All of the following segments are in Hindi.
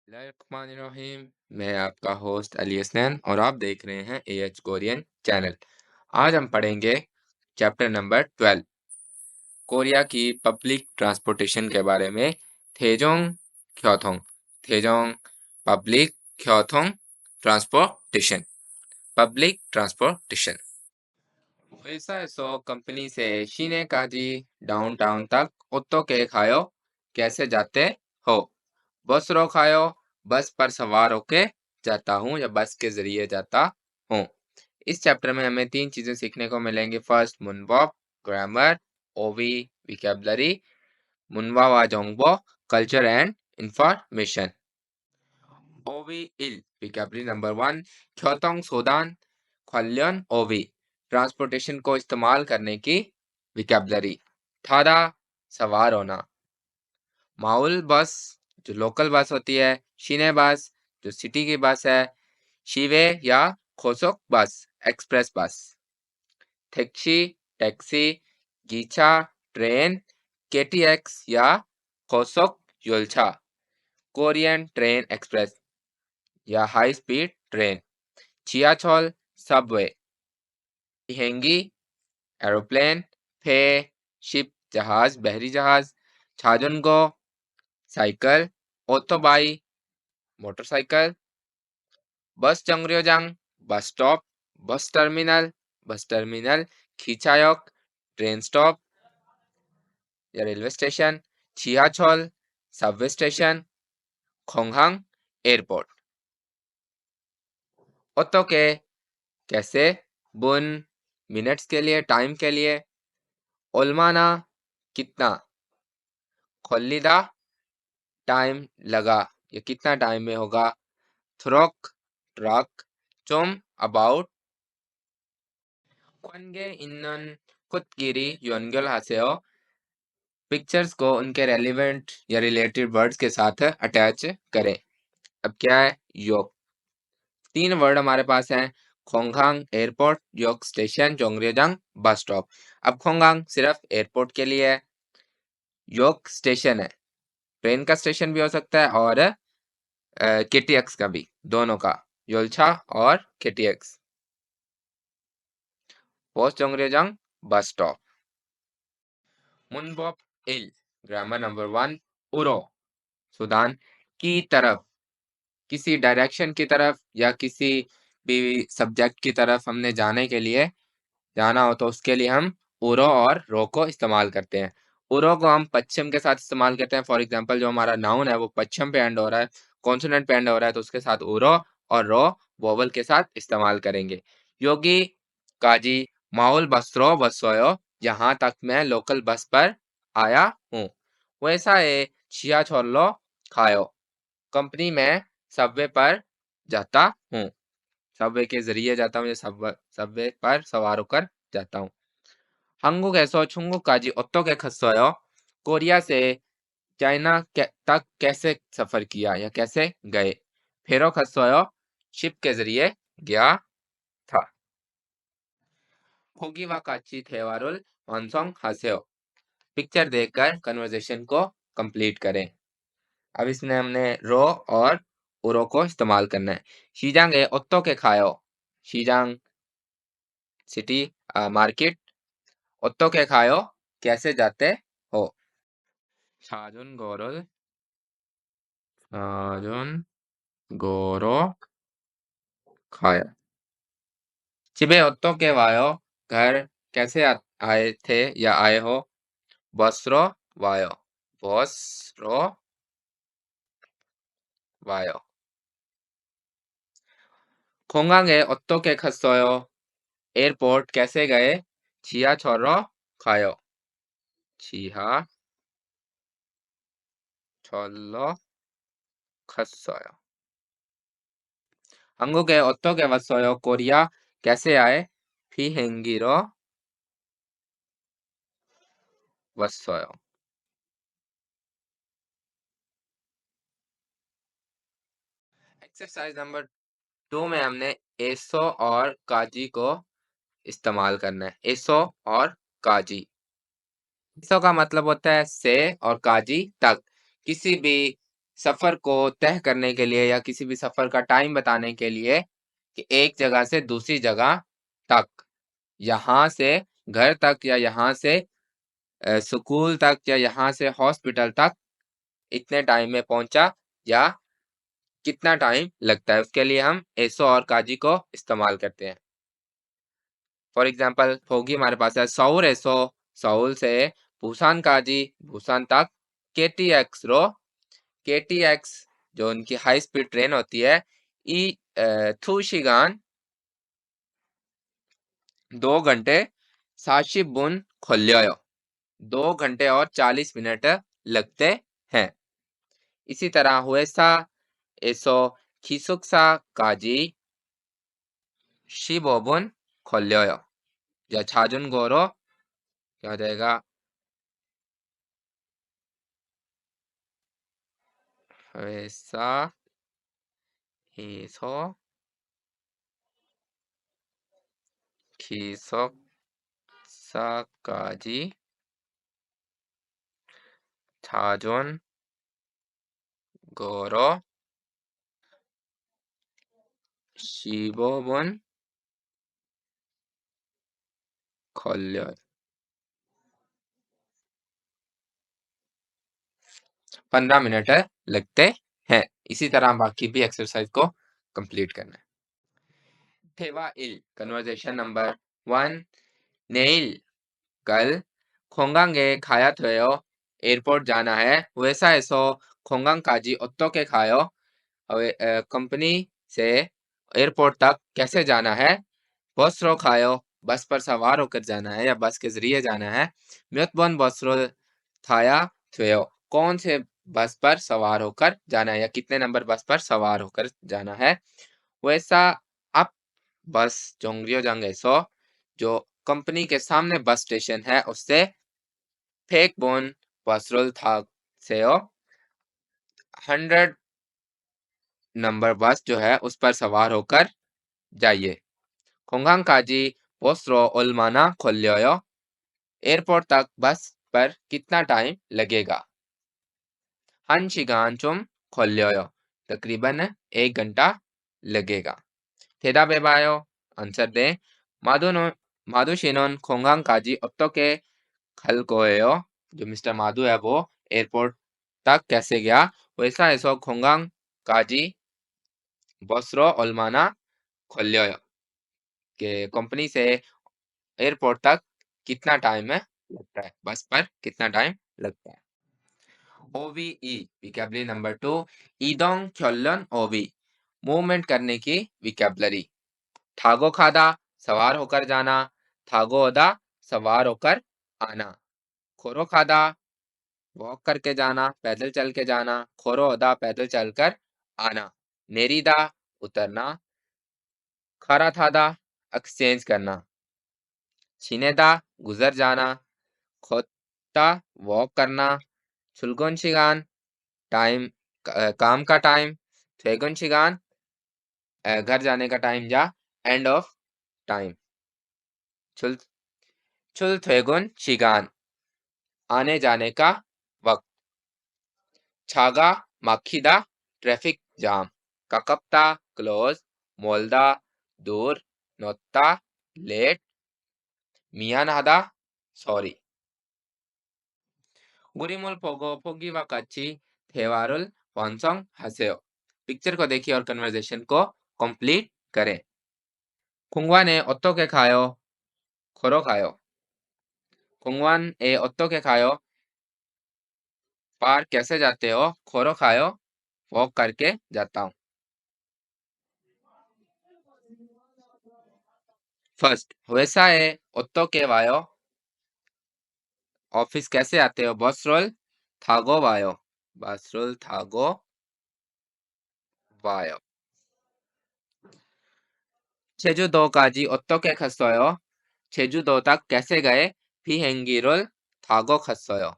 बिस्मिल्लाहिर्रहमानिर्रहीम। मैं आपका होस्ट अली हसनैन और आप देख रहे हैं एएच कोरियन चैनल। आज हम पढ़ेंगे चैप्टर नंबर 12 कोरिया की पब्लिक ट्रांसपोर्टेशन के बारे में। थेजोंग ख्योथोंग थेजोंग पब्लिक ख्योथोंग ट्रांसपोर्टेशन पब्लिक ट्रांसपोर्टेशन। 회사에서 कंपनी से 시내까지 डाउनटाउन तक 어떻게 가요? कैसे जाते हो? बस로 가요? बस पर सवार होके जाता हूँ या बस के जरिए जाता हूँ। इस चैप्टर में हमें 3 चीजें सीखने को मिलेंगी। फर्स्ट 문법, ग्रामर, ओवी विकेबलरी, 문화와 정보, कल्चर एंड इंफॉर्मेशन। ओवी 일 विकेबलरी नंबर 1 교통수단 관련 ओवी ट्रांसपोर्टेशन को इस्तेमाल करने की विकेबलरी। थारा सवार होना। माउल बस जो लोकल बस होती है। शिने बस जो सिटी की बस है। शिवे या खोसोक bus express bus. Taxi taxi, गीचा ट्रेन, केटीएक्स या खोसोक योलछा, कोरियन ट्रेन एक्सप्रेस या हाई स्पीड ट्रेन। चियाचोल सबवे, हिहेंगी एरोप्लेन, फे शिप जहाज बहरी जहाज, छाजुनगो साइकिल, ओटोबाई मोटरसाइकिल, बस 정류장 bus stop, bus terminal, 기차역 train stop या railway station, 지하철 subway station, 공항 airport. 어떻게 कैसे, बुन मिनट्स के लिए टाइम के लिए, 얼마나 कितना, 걸리다 टाइम लगा या कितना टाइम में होगा, 트럭 ट्रक, 좀 अबाउट, 관계 있는 꽃끼리 연결하세요। पिक्चर्स को उनके रेलिवेंट या रिलेटेड वर्ड्स के साथ अटैच करें। अब क्या है योग। 3 वर्ड हमारे पास हैं। खोंगांग एयरपोर्ट, योग स्टेशन, जोंगरेजांग बस स्टॉप। अब खोंगांग सिर्फ एयरपोर्ट के लिए है। योग स्टेशन है, ट्रेन का स्टेशन भी हो सकता है और केटीएक्स का भी, दोनों का, योलछा और केटीएक्स। पोस्ट जोंगरेजांग बस स्टॉप। 문법 1 ग्रामर नंबर 1 उरो सुदान की तरफ, किसी डायरेक्शन की तरफ या किसी भी सब्जेक्ट की तरफ हमने जाने के लिए जाना हो तो उसके लिए हम उरो और रो को इस्तेमाल करते हैं। उरो को हम पश्चिम के साथ इस्तेमाल करते हैं। फॉर एग्जांपल जो हमारा नाउन है वो पश्चिम पे एंड हो रहा है, कॉन्सोनेंट पे एंड हो रहा है, तो उसके साथ उरो और रो वोवल के साथ इस्तेमाल करेंगे। योगी काजी माउल बसरो बसोयो, यहाँ तक मैं लोकल बस पर आया हूँ। वैसा है छिया छोल्लो खायो, कंपनी में सबवे पर जाता हूँ, सबवे के जरिए जाता हूँ, सबवे पर सवार होकर जाता हूँ। 한국에서 중국까지 어떻게 갔어요? कोरिया से चाइना तक कैसे सफर किया या कैसे गए? फेरो खसोयो शिप के जरिए गया था। 포기와 같이 대화를 완성하세요। पिक्चर देखकर कन्वर्सेशन को कंप्लीट करें। अब इसमें हमने रो और उरो को इस्तेमाल करना है। 시장에 어떻게 가요? 시장 सिटी मार्केट, 어떻게 가요? कैसे जाते हो? 자전거를 자전거로 가요। 집에 어떻게 와요? घर कैसे आए थे या आए हो? बस로 와요। बस로 와요। 공항에 어떻게 갔어요? एयरपोर्ट कैसे गए? 지하철로 가요। 지하철로 갔어요। 한국에 어떻게 왔어요? कोरिया कैसे आए? 비행기로 왔어요। एक्सरसाइज नंबर 2 में हमने एसो और काजी को इस्तेमाल करना है। एसो और काजी। एसो का मतलब होता है से और काजी तक, किसी भी सफर को तय करने के लिए या किसी भी सफर का टाइम बताने के लिए कि एक जगह से दूसरी जगह तक, यहाँ से घर तक या यहाँ से स्कूल तक या यहाँ से हॉस्पिटल तक इतने टाइम में पहुंचा या कितना टाइम लगता है, उसके लिए हम एसो और काजी को इस्तेमाल करते हैं। फॉर एग्जाम्पल होगी हमारे पास है सौर एसो, सौल से बुसान काजी, बुसान तक KTX रो, KTX जो उनकी हाई स्पीड ट्रेन होती है, ई 2시간 2 घंटे 40분 걸려요, 2 घंटे और 40 मिनट लगते हैं। इसी तरह हुए사에서 기숙사까지 15분 걸려요। या 자전거로 क्या हो जाएगा, 회사에서 기숙사까지 자전거로 15분 걸려요। 15 मिनट लगते हैं। इसी तरह बाकी भी एक्सरसाइज को कंप्लीट करना है। 대화일 कन्वर्सेशन नंबर 1। 내일 कल 공항에 가야 돼요। एयरपोर्ट जाना है। 회사에서 공항까지 어떻게 가요? कंपनी से एयरपोर्ट तक कैसे जाना है? बस로 가요। बस पर सवार होकर जाना है या बस के जरिए जाना है। 몇 번 बस로 타야 돼요? कौन से बस पर सवार होकर जाना है या कितने नंबर बस पर सवार होकर जाना है। वैसा आप बस 정류장에서 जो कंपनी के सामने बस स्टेशन है उससे 100번 बस를 타세요। 100 नंबर बस जो है उस पर सवार होकर जाइए। 공항까지 버스로 얼마나 걸려요? एयरपोर्ट तक बस पर कितना टाइम लगेगा? 1시간 좀 걸려요। तकरीबन 1 घंटा लगेगा। 대답해봐요। आंसर दें। माधु 씨는 공항까지 어떻게 갈 거예요? जो मिस्टर माधु है वो एयरपोर्ट तक कैसे गया? 회사에서 공항까지 बस로 얼마나 걸려요? कि कंपनी से एयरपोर्ट तक कितना टाइम लगता है, बस पर कितना टाइम लगता है। OVE vocabulary number 2। 이동 결론 OV movement करने की विकेबलरी। 타고 가다 सवार होकर जाना, 타고 오다 सवार होकर आना, 걸어가다 वॉक करके जाना, पैदल चल के जाना, 걸어오다 पैदल चलकर आना, 내리다 उतरना, 갈아타다 एक्सचेंज करना, 지내다 गुजर जाना, 걷다 वॉक करना, 출근 시간 टाइम काम का टाइम, 퇴근 시간 घर जाने का टाइम या एंड ऑफ टाइम, 출 출퇴근 시간 आने जाने का वक्त, 차가 막히다 ट्रैफिक जाम, 가깝다 क्लोज, 멀다 दूर, 늦다 लेट, 미안하다 सॉरी। 그림을 보고 보기와 같이 대화를 완성하세요। पिक्चर को देखिए और कन्वर्सेशन को कंप्लीट करें। 공원에 어떻게 가요? 걸어가요। 공원에 어떻게 가요? पार्क कैसे जाते हो? 걸어가요। वॉक करके जाता हूँ। फर्स्ट 회사에 어떻게 와요? ऑफिस कैसे आते हो? बस를 타고 와요। बस를 타고 와요। 제주도까지 어떻게 갔어요? 제주도 तक कैसे गए? 비행기를 타고 갔어요।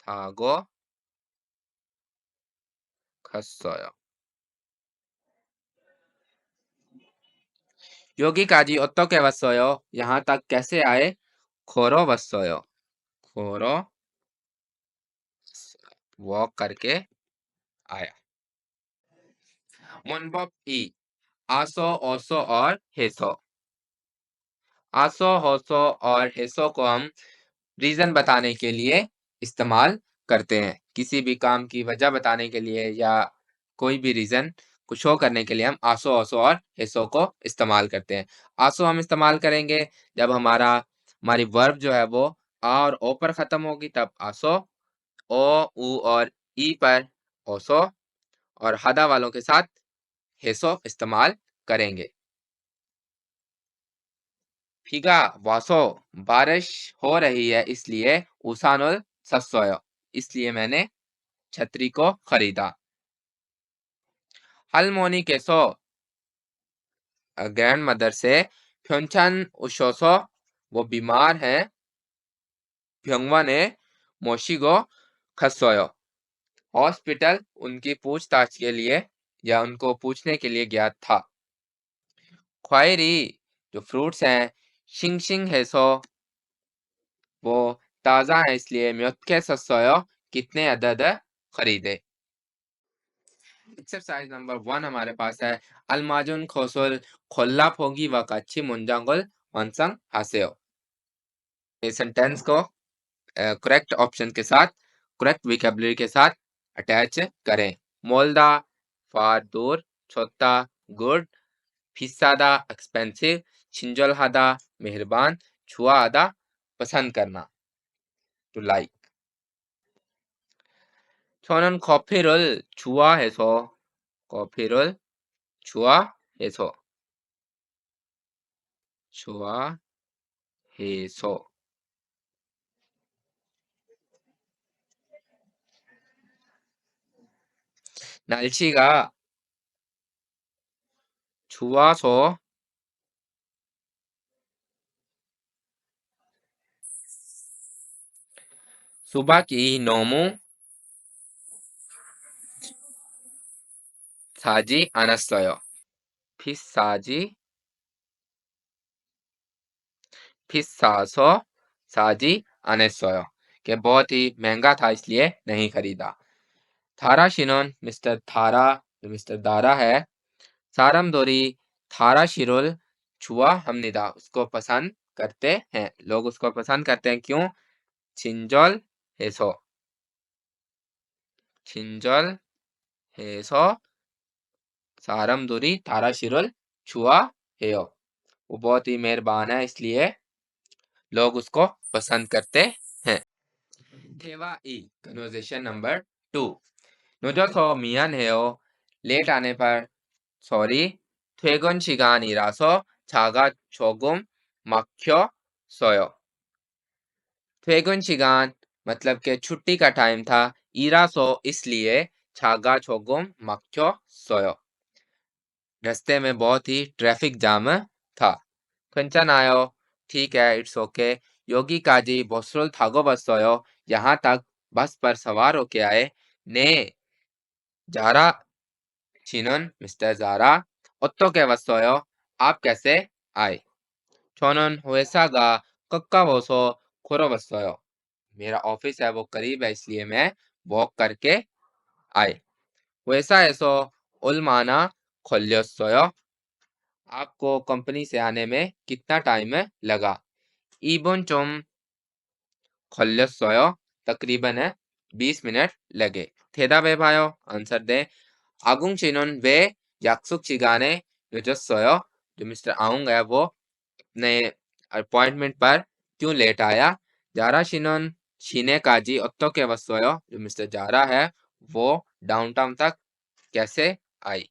타고 갔어요। 여기까지 어떻게 왔어요? यहाँ तक कैसे आए? 걸어왔어요। 걸어 वॉक करके आया। 문법 2 आसो ओसो और हेसो। आसो होसो और हेसो को हम रीजन बताने के लिए इस्तेमाल करते हैं। किसी भी काम की वजह बताने के लिए या कोई भी रीजन को शो करने के लिए हम आसो ओसो और हेसो को इस्तेमाल करते हैं। आसो हम इस्तेमाल करेंगे जब हमारी वर्ब जो है वो आ और ओ पर खत्म होगी, तब आसो। ओ उ और ई पर ओसो और हदा वालों के साथ हेसो इस्तेमाल करेंगे। 비가 와서 बारिश हो रही है इसलिए 우산을 샀어요। इसलिए मैंने छतरी को खरीदा। 할머니께서 ग्रैंड मदर से 편찮 오셔서 वो बीमार हैं 병원에 모시고 갔어요। हॉस्पिटल उनकी पूछताछ के लिए या उनको पूछने के लिए गया था। 과일이 जो फ्रूट्स हैं 싱싱해서 वो ताज़ा है इसलिए 몇 개 샀어요। कितने अदद खरीदे। एक्सरसाइज नंबर 1 हमारे पास है 알맞은 것을 골라보기와 같이 문장을 완성하세요। ये सेंटेंस को करेक्ट ऑप्शन के साथ करेक्ट विकेबुलरी के साथ अटैच करें। मोल्दा फार दूर, छोटा गुड, 비싸다 एक्सपेंसिव, 친절하다 मेहरबान, 좋아하다 पसंद करना टू लाइक। 저는 커피를 커피를 좋아해서 좋아해서 날씨가 좋아서 수박이 너무 사지 않았어요. 비싸지 비싸서 사지 않았어요। कि बहुत ही महंगा था इसलिए नहीं खरीदा। थारा शिनोन मिस्टर थारा जो मिस्टर दारा है सारमदोरी थारा शिरोल छुआ हमनिदा उसको पसंद करते हैं। लोग उसको पसंद करते हैं क्यों? 친절 해서 친절 해서 सारमदोरी थारा शिरोल छुआ हेयो वो बहुत ही मेहरबान है इसलिए लोग उसको पसंद करते हैं। ठेवा ई कन्वर्सेशन नंबर 2 늦어서 미안해요। लेट आने पर सॉरी। 퇴근 시간이라서 차가 조금 막혔어요। 퇴근 시간 मतलब के छुट्टी का टाइम था। 이라서 इसलिए 차가 조금 막혔어요। रास्ते में बहुत ही ट्रैफिक जाम था। 괜찮아요। ठीक है, इट्स ओके। 여기까지 버스를 타고 왔어요। यहाँ तक बस पर सवार होके आए। 네, जारा 씨는 मिस्टर जारा 어떻게 왔어요? आप कैसे आए? 저는 회사가 가까워서 걸어왔어요। मेरा ऑफिस है वो करीब है इसलिए मैं वॉक करके आए। 회사에서 얼마나 걸렸어요? आपको कंपनी से आने में कितना टाइम लगा? 2분 좀 걸렸어요। तकरीबन 20 मिनट लगे। 대답해봐요. आंसर दें। 아궁 씨는 왜 약속 시간에 늦었어요? जो मिस्टर आउंग है वो अपने अपॉइंटमेंट पर क्यों लेट आया? जारा शिनन 시내까지 어떻게 왔어요? जो मिस्टर जारा है वो डाउनटाउन तक कैसे आई?